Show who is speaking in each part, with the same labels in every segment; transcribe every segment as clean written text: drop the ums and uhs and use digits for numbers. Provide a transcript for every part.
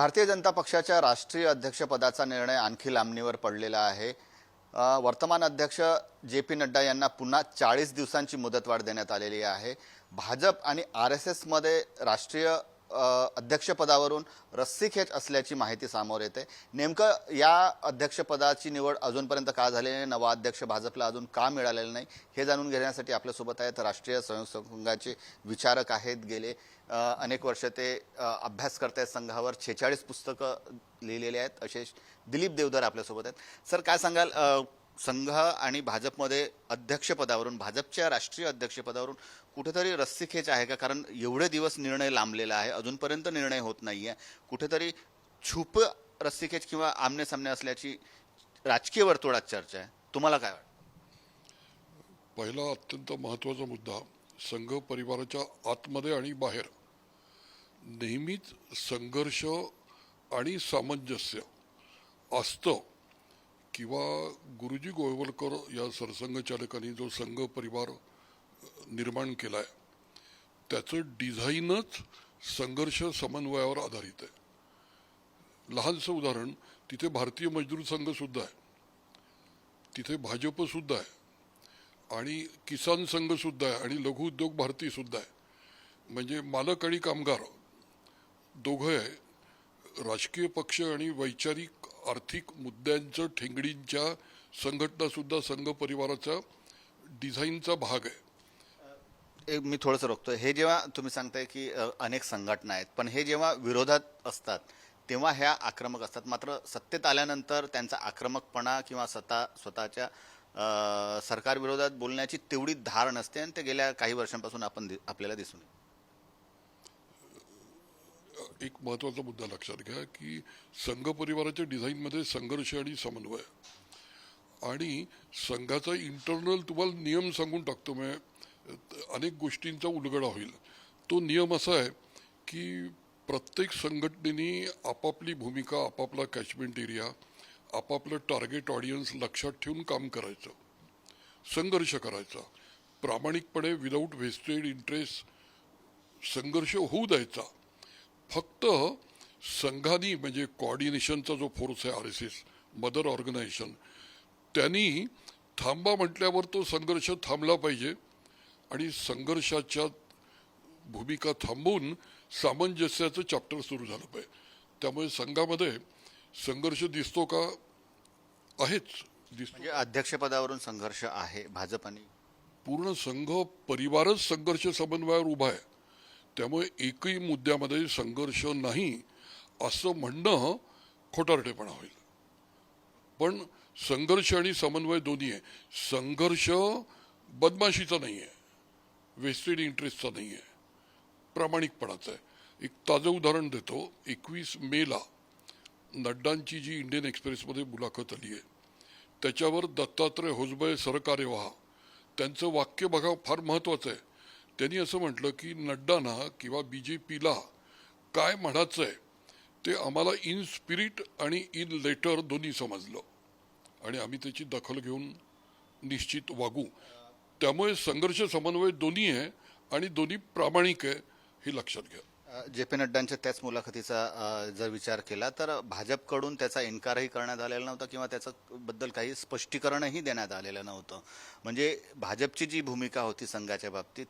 Speaker 1: भारतीय जनता पक्षाच्या राष्ट्रीय अध्यक्षपदाचा निर्णय आणखी लांबणीवर पडलेला आहे। वर्तमान अध्यक्ष जे.पी. नड्डा यांना पुन्हा 40 दिवसांची मुदतवाढ देण्यात आलेली आहे। भाजप आणि आर.एस.एस. मध्ये राष्ट्रीय अध्यक्षपदावरून रस्सीखेच असल्याची माहिती समोर येते। नेमकं या अध्यक्षपदाची निवड अजूनपर्यंत का झालेली नाही, नवा अध्यक्ष भाजपला अजून का मिळालेला नाही, हे जाणून घेण्यासाठी आपल्यासोबत आहेत राष्ट्रीय स्वयंसेवक विचारक आहेत। गेले अनेक वर्ष ते अभ्यास करतायत, संघावर 46 पुस्तकं लिहिलेली आहेत असे दिलीप देवधर आपल्यासोबत आहेत। सर, काय सांगाल, संघ आणि भाजपमध्ये अध्यक्षपदावरून, भाजपच्या राष्ट्रीय अध्यक्षपदावरून कुठेतरी रस्सीखेच आहे का? कारण एवढे दिवस निर्णय लांबलेला आहे, अजूनपर्यंत निर्णय होत नाहीये। कुठेतरी छुप रस्सीखेच किंवा आमने सामने असल्याची राजकीय वर्तुळात चर्चा आहे। तुम्हाला काय वाटतं?
Speaker 2: पहिला अत्यंत महत्त्वाचा मुद्दा, संघ परिवाराच्या आतमध्ये आणि बाहेर नेहमीच संघर्ष आणि सामंजस्य असतं किंवा गुरुजी गोळवलकर या सरसंघचालकांनी जो संघ परिवार निर्माण केला आहे त्याचं डिझाईनच संघर्ष समन्वयावर आधारित आहे। लहानसं उदाहरण, तिथे भारतीय मजदूर संघसुद्धा आहे, तिथे भाजपसुद्धा आहे आणि किसान संघसुद्धा आहे आणि लघु उद्योग भारतीसुद्धा आहे। म्हणजे मालक आणि कामगार दोघं आहे। राजकीय पक्ष आणि वैचारिक आर्थिक मुद्द्यांचं ठेंगडींच्या संघटनासुद्धा संघ परिवाराचा डिझाईनचा भाग आहे।
Speaker 1: मी थोडंसं रोखतोय, हे जेव्हा तुम्ही सांगताय की अनेक संघटना आहेत, पण हे जेव्हा विरोधात असतात तेव्हा ह्या आक्रमक असतात, मात्र सत्तेत आल्यानंतर त्यांचा आक्रमकपणा किंवा स्वतःच्या सरकार विरोधात बोलण्याची तेवढी धार नसते आणि ते गेल्या काही वर्षांपासून आपल्याला दिसून येतं।
Speaker 2: एक महत्त्वाचा मुद्दा लक्षात घ्या की संघ परिवाराच्या डिझाईनमध्ये संघर्ष आणि समन्वय आणि संघाचा इंटरनल तुम्हाला नियम सांगून टाकतो मी, अनेक गोष्टींचा उलगडा होईल। तो नियम असा आहे की प्रत्येक संघटनेने आपापली भूमिका, आपापला कॅचमेंट एरिया, आपापलं टार्गेट ऑडियन्स लक्षात ठेवून काम करायचं, संघर्ष करायचा, प्रामाणिकपणे विदाऊट वेस्टेड इंटरेस्ट संघर्ष होऊ द्यायचा। फक्त संघानी म्हणजे कोऑर्डिनेशनचा जो फोर्स आहे आर.एस.एस. मदर ऑर्गनायझेशन, त्यांनी थांबा म्हटल्यावर तो संघर्ष थांबला पाहिजे आणि संघर्षाच्या भूमिका थांबवून सामंजस्याचं चॅप्टर सुरू झालं पाहिजे। त्यामुळे संघामध्ये संघर्ष दिसतो का? आहेच दिसतो।
Speaker 1: म्हणजे अध्यक्षपदावरून संघर्ष आहे भाजप आणि
Speaker 2: पूर्ण संघ परिवारच संघर्ष समन्वयावर उभा आहे। त्यामुळे एकही मुद्द्यामध्ये संघर्ष नाही असं म्हणणं खोटारडेपणा होईल। पण संघर्ष आणि समन्वय दोन्ही आहे। संघर्ष बदमाशीचा नाही आहे, वेस्टेड इंटरेस्टचा नाही आहे, प्रामाणिकपणाचा आहे। एक ताजं उदाहरण देतो। 21 मेला नड्डांची जी इंडियन एक्सप्रेसमध्ये मुलाखत आली आहे त्याच्यावर दत्तात्रय होसबळे सरकार्यवाह त्यांचं वाक्य बघा, फार महत्त्वाचं आहे। त्यांनी असं म्हटलं की नड्डांना किंवा BJPला काय म्हणायचं आहे ते आम्हाला इन स्पिरिट आणि इन लेटर दोन्ही समजलं आणि आम्ही त्याची दखल घेऊन निश्चित वागू। त्यामुळे संघर्ष समन्वय दोन्ही आहे आणि दोन्ही प्रामाणिक आहे, हे लक्षात घ्या।
Speaker 1: जे.पी. नड्डांच्या त्याच मुलाखतीचा जर विचार केला तर भाजपकडून त्याचा इन्कारही करण्यात आलेला नव्हता किंवा त्याच्याबद्दल काही स्पष्टीकरणही देण्यात आलेलं नव्हतं। म्हणजे भाजपची जी भूमिका होती संघाच्या बाबतीत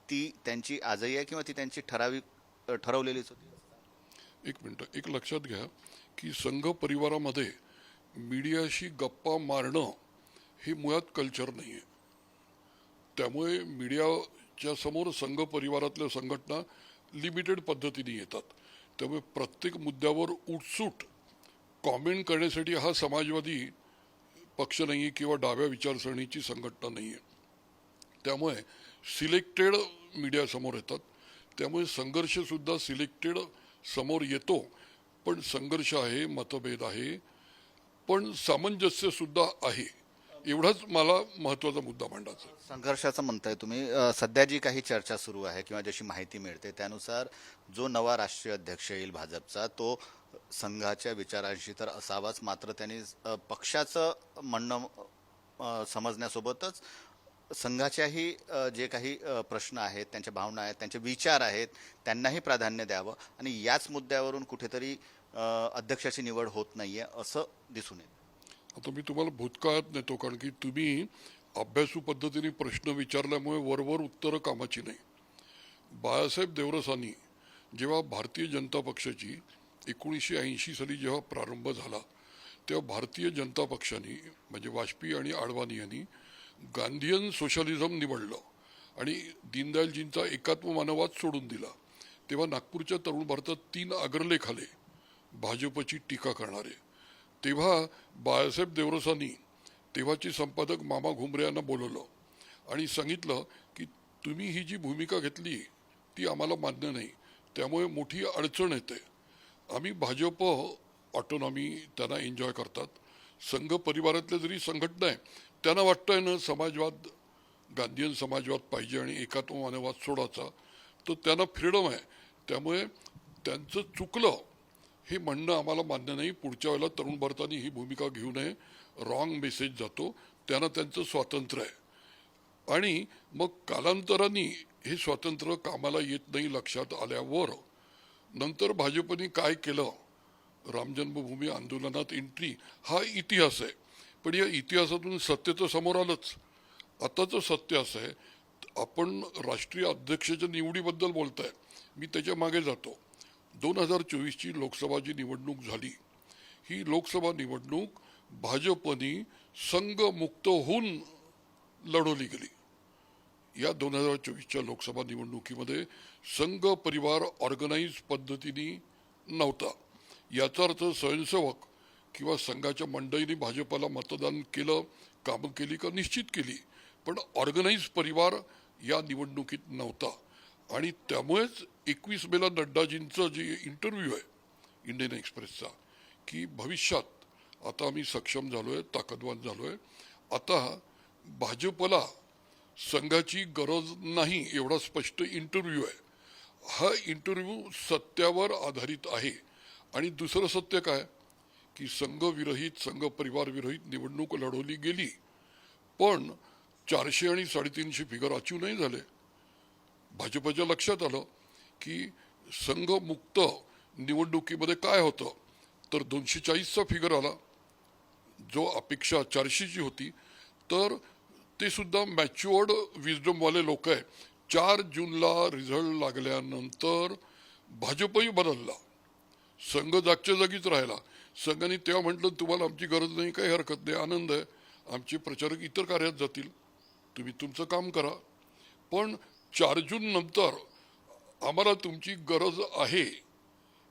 Speaker 1: ती त्यांची आजही आहे किंवा ती त्यांची ठरवलेलीच होती?
Speaker 2: एक मिनटं, एक लक्षात घ्या की संघ परिवारामध्ये मीडियाशी गप्पा मारणं हे मुळात कल्चर नाही आहे। त्यामुळे मीडियाच्या समोर संघ परिवारातल्या संघटना लिमिटेड पद्धतीने येतात। त्यामुळे प्रत्येक मुद्द्यावर उठसूट कॉमेंट करण्यासाठी हा समाजवादी पक्ष नाही आहे किंवा डाव्या विचारसरणीची संघटना नाही आहे। त्यामुळे सिलेक्टेड मीडिया समोर येतात। त्यामुळे संघर्षसुद्धा सिलेक्टेड समोर येतो, पण संघर्ष आहे, मतभेद आहे, पण सामंजस्यसुद्धा आहे। एवढाच मला महत्त्वाचा मुद्दा मांडायचा आहे।
Speaker 1: संघर्षाचं म्हणताय तुम्ही, सध्या जी काही चर्चा सुरू आहे किंवा जशी माहिती मिळते त्यानुसार जो नवा राष्ट्रीय अध्यक्ष येईल भाजपचा तो संघाच्या विचारांशी तर असावाच, मात्र त्यांनी पक्षाचं म्हणणं समजण्यासोबतच संघाच्याही जे काही प्रश्न आहेत, त्यांच्या भावना आहेत, त्यांचे विचार आहेत, त्यांनाही प्राधान्य द्यावं आणि याच मुद्द्यावरून कुठेतरी अध्यक्षाची निवड होत नाहीये असं दिसून येतं.
Speaker 2: आता मी तुम्हाला भूतकाळात नेतो, कारण की तुम्ही अभ्यासू पद्धतीने प्रश्न विचारल्यामुळे वरवर उत्तरं कामाची नाही. बाळासाहेब देवरसांनी जेव्हा भारतीय जनता पक्षाची 1980 साली जेव्हा प्रारंभ झाला, तेव्हा भारतीय जनता पक्षाने म्हणजे वाजपेयी आणि आडवाणी यांनी गांधीयन सोशलिझम निवडलं आणि दीनदयालजींचा एकात्म मानववाद सोडून दिला. तेव्हा नागपूरच्या तरुण भारतात 3 अग्रलेख आले भाजपची टीका करणारे. तेव्हा बाळासाहेब देवरसांनी तेव्हाचे संपादक मामा घुमरे यांना बोलवलं आणि सांगितलं की तुम्ही ही जी भूमिका घेतली ती आम्हाला मान्य नाही, त्यामुळे मोठी अडचण येते. आम्ही भाजप ऑटोनॉमी त्यांना एन्जॉय करतात, संघ परिवारातल्या जरी संघटना आहे त्यांना वाटतंय ना समाजवाद, गांधीयन समाजवाद पाहिजे आणि एकात्म मानववाद सोडायचा, तर त्यांना फ्रीडम आहे. त्यामुळे त्यांचं चुकलं हे म्हणणं आम्हाला मान्य नाही. पुढच्या वेळेला तरुण भारताने ही भूमिका घेऊ नये, रॉंग मेसेज जातो. त्यांना त्यांचं स्वातंत्र्य आहे. आणि मग कालांतराने हे स्वातंत्र्य कामाला येत नाही लक्षात आल्यावर नंतर भाजपने काय केलं, राम जन्मभूमी आंदोलनात एंट्री, हा इतिहास आहे. पण या इतिहासातून सत्य तर समोर आलंच. आताचं सत्य असं आहे, आपण राष्ट्रीय अध्यक्षाच्या निवडीबद्दल बोलताय, मी त्याच्या मागे जातो. 2024ची लोकसभा जी निवडणूक झाली, ही लोकसभा निवडणूक भाजपनी संघमुक्त होऊन लढवली गेली. या 2024च्या लोकसभा निवडणुकीमध्ये संघ परिवार ऑर्गनाईज पद्धतीने नव्हता. याचा अर्थ स्वयंसेवक किंवा संघाच्या मंडळींनी भाजपला मतदान केलं, कामं केली का निश्चित केली, पण ऑर्गनाईज परिवार या निवडणुकीत नव्हता. आणि त्यामुळेच 21 मेला नड्डाजींचं जे इंटरव्ह्यू आहे इंडियन एक्सप्रेसचा, की भविष्यात आता आम्ही सक्षम झालोय, ताकदवान झालोय, आता भाजपला संघाची गरज नाही, एवढा स्पष्ट इंटरव्ह्यू आहे. हा इंटरव्ह्यू सत्यावर आधारित आहे. आणि दुसरं सत्य काय, की संघ विरहित, संघ परिवार विरहित निवडणूक लढवली गेली, पण 400 आणि 350 फिगर अचीव नाही झाले. भाजपच्या लक्षात आलं की संघमुक्त निवडणुकीमध्ये काय होतं, तर 240चा फिगर आला, जो अपेक्षा 400ची होती. तर ते सुद्धा मॅच्युअर्ड विजडमवाले लोक आहे. 4 जूनला रिझल्ट लागल्यानंतर भाजपही बदलला, संघ जागच्या जागीच राहिला. संघाने तेव्हा म्हटलं तुम्हाला आमची गरज नाही, काही हरकत नाही, आनंद आहे, आमचे प्रचारक इतर कार्यात जातील, तुम्ही तुमचं काम करा. पण 4 जून नंतर आम्हाला तुमची गरज आहे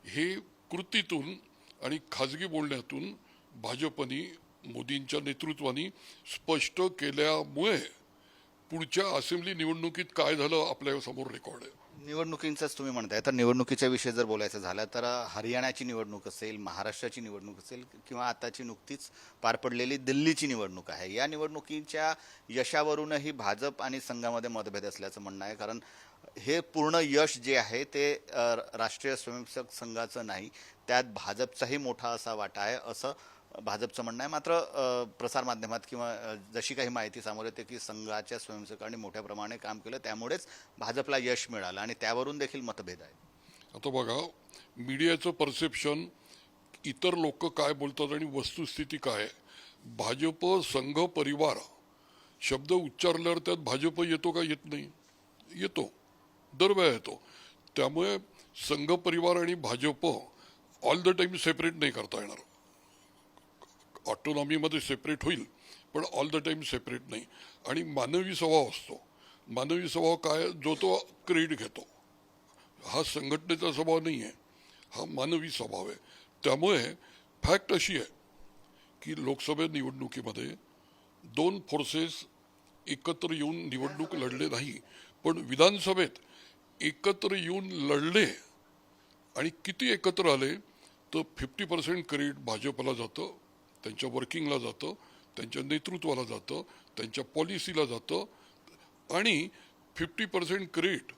Speaker 2: हे कृतीतून आणि खाजगी बोलण्यातून भाजपनी मोदींच्या नेतृत्वाने स्पष्ट केल्यामुळे पुढच्या असेंब्ली निवडणुकीत काय झालं आपल्या समोर रेकॉर्ड आहे.
Speaker 1: निवडणुकींचाच तुम्ही म्हणताय, तर निवडणुकीच्या विषयी जर बोलायचं झालं तर हरियाणाची निवडणूक असेल, महाराष्ट्राची निवडणूक असेल किंवा आताची नुकतीच पार पडलेली दिल्लीची निवडणूक आहे, या निवडणुकीच्या यशावरूनही भाजप आणि संघामध्ये मतभेद असल्याचं म्हणणं आहे. कारण हे पूर्ण यश जे आहे ते राष्ट्रीय स्वयंसेवक संघाचं नाही, त्यात भाजपचाही मोठा असा वाटा आहे असं भाजपचं म्हणणं आहे. मात्र प्रसारमाध्यमात किंवा जशी काही माहिती समोर येते की संघाच्या स्वयंसेवकांनी मोठ्या प्रमाणे काम केलं, त्यामुळेच भाजपला यश मिळालं आणि त्यावरून देखील मतभेद आहेत.
Speaker 2: आता बघा, मीडियाचं परसेप्शन, इतर लोक काय बोलतात आणि वस्तुस्थिती काय आहे. भाजप संघ परिवार शब्द उच्चारल्यावर त्यात भाजप येतो का, येत नाही? येतो, दरवेळा येतो. त्यामुळे संघ परिवार आणि Bhajap all the time separate नाही करता येणार. ऑटोनॉमीमध्ये सेपरेट होईल, पण ऑल द टाइम सेपरेट नाही. आणि मानवी स्वभाव असतो. मानवी स्वभाव काय, जो तो क्रेडिट घेतो. हा संघटनेचा स्वभाव नाही आहे, हा मानवी स्वभाव आहे. त्यामुळे फॅक्ट अशी आहे की लोकसभा निवडणुकीमध्ये 2 फोर्सेस एकत्र येऊन निवडणूक लढले नाही, पण विधानसभेत एकत्र येऊन लढले. आणि किती एकत्र आले, तर 50% क्रेडिट भाजपला जातं, त्यांच्या वर्किंगला जातं, त्यांच्या नेतृत्वाला जातं, त्यांच्या पॉलिसीला जातं, आणि 50% क्रेडिट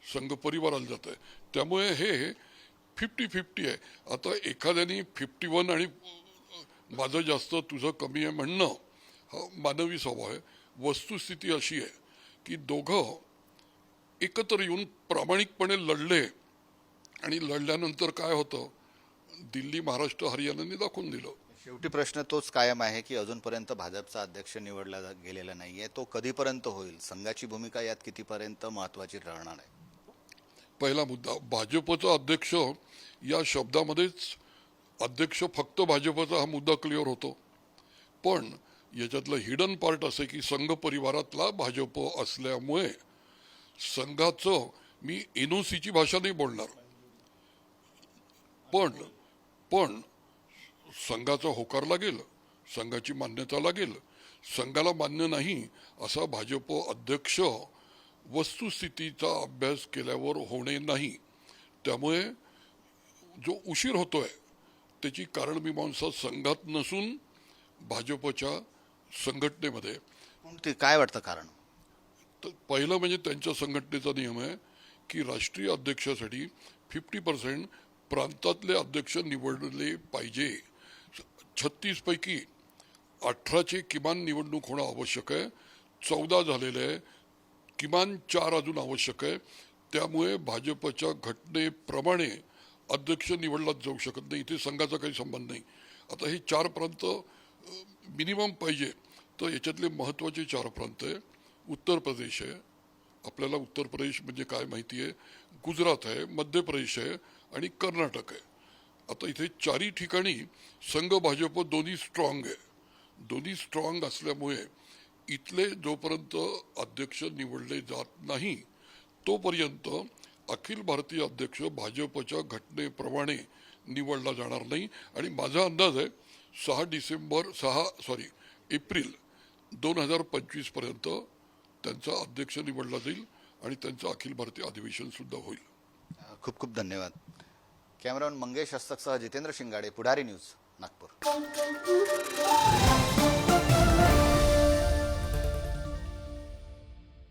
Speaker 2: संघ परिवाराला जात आहे. त्यामुळे हे 50-50 आहे. आता एखाद्याने 51 आणि माझं जास्त तुझं कमी आहे म्हणणं हा मानवी स्वभाव आहे. वस्तुस्थिती अशी आहे की दोघं एकत्र येऊन प्रामाणिकपणे लढले आणि लढल्यानंतर काय होतं, दिल्ली, महाराष्ट्र, हरियाणाने दाखवून दिलं.
Speaker 1: शेवटी प्रश्न तोच कायम आहे की अजूनपर्यंत भाजपचा अध्यक्ष निवडला गेलेला नाहीये. तो कधीपर्यंत होईल? संघाची भूमिका यात कितीपर्यंत महत्वाची राहणार आहे?
Speaker 2: पहिला मुद्दा, भाजपचा अध्यक्ष या शब्दामध्येच अध्यक्ष फक्त भाजपचा हा मुद्दा क्लिअर होतो. पण याच्यातलं हिडन पार्ट असं की संघ परिवारातला भाजप असल्यामुळे संघाचं, मी एनओसीची भाषा नाही बोलणार, पण संघाचा होकार लागेल, संघाची मान्यता लागेल. संघाला मान्य नाही असा भाजप अध्यक्ष वस्तुस्थितीचा अभ्यास केल्यावर होणे नाही. त्यामुळे जो उशीर होतोय त्याची कारणमीमांसा संघात नसून भाजपच्या संघटनेमध्ये.
Speaker 1: ते काय वाटतं कारण?
Speaker 2: तर पहिलं म्हणजे त्यांच्या संघटनेचा नियम आहे की राष्ट्रीय अध्यक्षासाठी 50% प्रांतातले अध्यक्ष निवडले पाहिजे. 36 पैकी 18ची किमान निवडणूक होणं आवश्यक आहे. 14 झालेले आहे, किमान 4 अजून आवश्यक आहे. त्यामुळे भाजपच्या घटनेप्रमाणे अध्यक्ष निवडलाच जाऊ शकत नाही. इथे संघाचा काही संबंध नाही. आता हे 4 प्रांत मिनिमम पाहिजे. तर याच्यातले महत्त्वाचे 4 प्रांत आहे. उत्तर प्रदेश आहे, आपल्याला उत्तर प्रदेश म्हणजे काय माहिती आहे, गुजरात आहे, मध्य प्रदेश आहे आणि कर्नाटक आहे. आता इथे 4ही ठिकाणी संघ भाजप दोन्ही स्ट्रॉंग आहे. दोन्ही स्ट्रॉंग असल्यामुळे इथले जोपर्यंत अध्यक्ष निवडले जात नाही तोपर्यंत अखिल भारतीय अध्यक्ष भाजपच्या घटनेप्रमाणे निवडला जाणार नाही. आणि माझा अंदाज आहे 6 एप्रिल 2025 पर्यंत त्यांचा अध्यक्ष निवडला जाईल आणि त्यांचं अखिल भारतीय अधिवेशन सुद्धा होईल.
Speaker 1: खूप खूप धन्यवाद. कॅमेरामन मंगेश हस्तकसह जितेंद्र शिंगाडे, पुढारी न्यूज, नागपूर.